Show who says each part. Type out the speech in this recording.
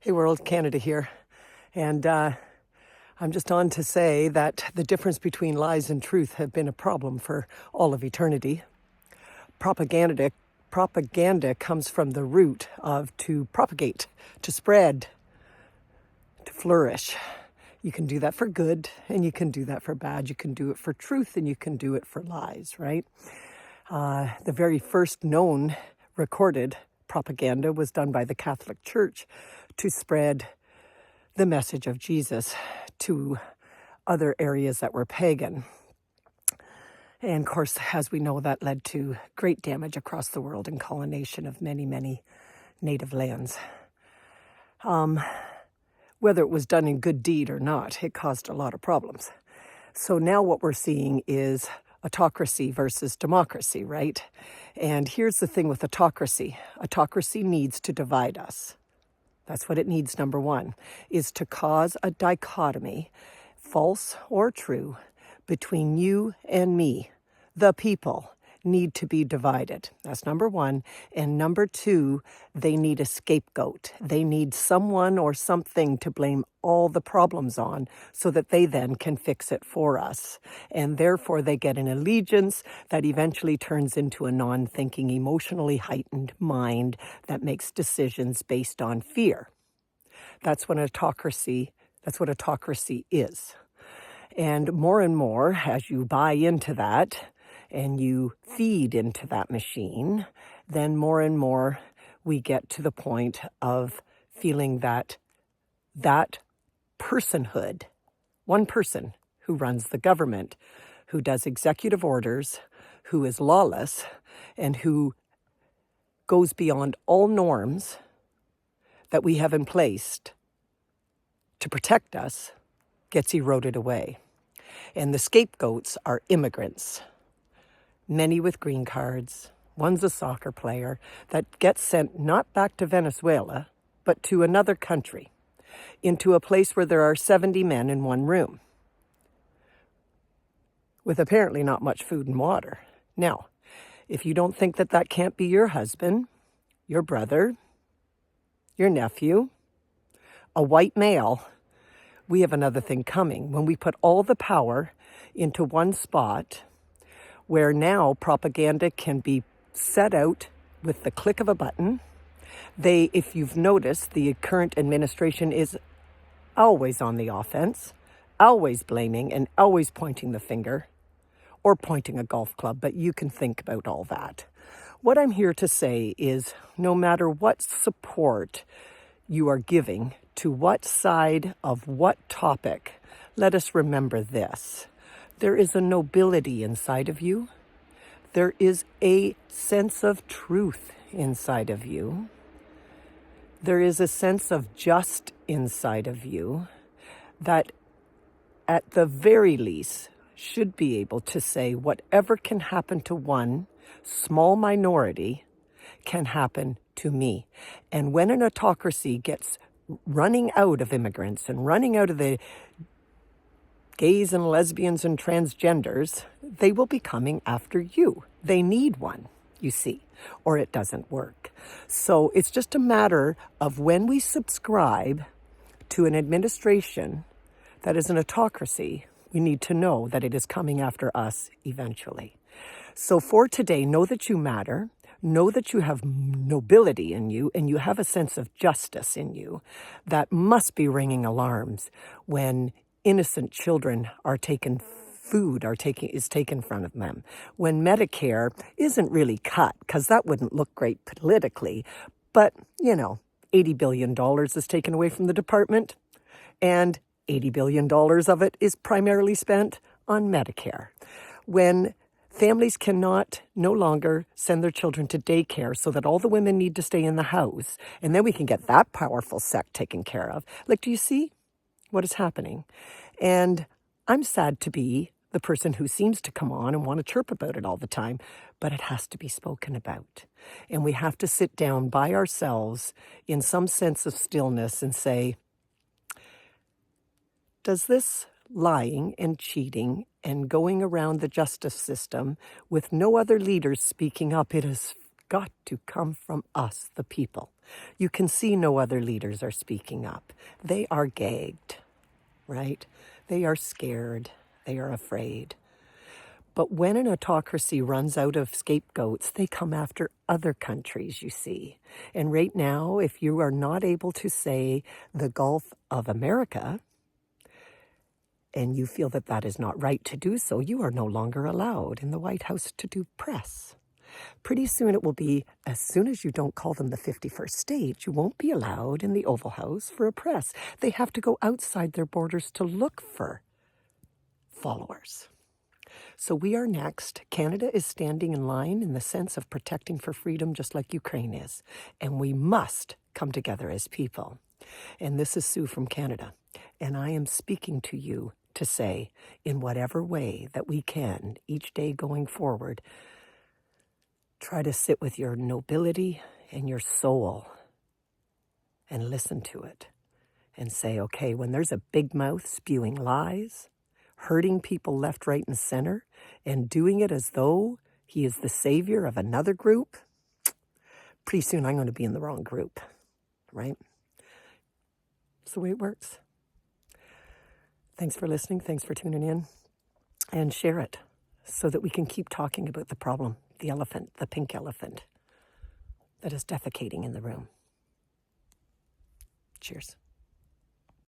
Speaker 1: Hey world, Canada here. And I'm just on to say that the difference between lies and truth have been a problem for all of eternity. Propaganda comes from the root of to propagate, to spread, to flourish. You can do that for good and you can do that for bad. You can do it for truth and you can do it for lies, right? The very first known recorded propaganda was done by the Catholic Church to spread the message of Jesus to other areas that were pagan. And of course, as we know, that led to great damage across the world and colonization of many, many native lands. Whether it was done in good deed or not, it caused a lot of problems. So now what we're seeing is autocracy versus democracy, right? And here's the thing with autocracy. Autocracy needs to divide us. That's what it needs, number one, is to cause a dichotomy, false or true, between you and me. The people need to be divided. That's number one. And number two, they need a scapegoat. They need someone or something to blame all the problems on so that they then can fix it for us. And therefore they get an allegiance that eventually turns into a non-thinking, emotionally heightened mind that makes decisions based on fear. That's what autocracy is. And more, as you buy into that and you feed into that machine, then more and more we get to the point of feeling that personhood, one person who runs the government, who does executive orders, who is lawless, and who goes beyond all norms that we have in place to protect us, gets eroded away. And the scapegoats are immigrants, many with green cards. One's a soccer player that gets sent not back to Venezuela, but to another country, into a place where there are 70 men in one room, with apparently not much food and water. Now, if you don't think that that can't be your husband, your brother, your nephew, a white male, we have another thing coming. When we put all the power into one spot, where now propaganda can be set out with the click of a button. If you've noticed, the current administration is always on the offense, always blaming and always pointing the finger, or pointing a golf club, but you can think about all that. What I'm here to say is no matter what support you are giving to what side of what topic, let us remember this. There is a nobility inside of you. There is a sense of truth inside of you. There is a sense of just inside of you that at the very least should be able to say whatever can happen to one small minority can happen to me. And when an autocracy gets running out of immigrants and running out of the gays and lesbians and transgenders, they will be coming after you. They need one, you see, or it doesn't work. So it's just a matter of when we subscribe to an administration that is an autocracy, we need to know that it is coming after us eventually. So for today, know that you matter. Know that you have nobility in you and you have a sense of justice in you that must be ringing alarms when innocent children are taken, is taken from them. When Medicare isn't really cut, because that wouldn't look great politically, but, $80 billion is taken away from the department, and $80 billion of it is primarily spent on Medicare. When families cannot no longer send their children to daycare so that all the women need to stay in the house, and then we can get that powerful sect taken care of. Do you see what is happening? And I'm sad to be the person who seems to come on and want to chirp about it all the time, but it has to be spoken about. And we have to sit down by ourselves in some sense of stillness and say, does this lying and cheating and going around the justice system with no other leaders speaking up, it is got to come from us, the people. You can see no other leaders are speaking up. They are gagged, right? They are scared. They are afraid. But when an autocracy runs out of scapegoats, they come after other countries, you see. And right now, if you are not able to say the Gulf of America, and you feel that that is not right to do so, you are no longer allowed in the White House to do press. Pretty soon it will be, as soon as you don't call them the 51st state, you won't be allowed in the Oval House for a press. They have to go outside their borders to look for followers. So we are next. Canada is standing in line in the sense of protecting for freedom, just like Ukraine is. And we must come together as people. And this is Sue from Canada. And I am speaking to you to say, in whatever way that we can, each day going forward, try to sit with your nobility and your soul and listen to it and say, okay, when there's a big mouth spewing lies, hurting people left, right, and center, and doing it as though he is the savior of another group, pretty soon I'm going to be in the wrong group, right? That's the way it works. Thanks for listening. Thanks for tuning in. And share it so that we can keep talking about the problem, the elephant, the pink elephant that is defecating in the room. Cheers.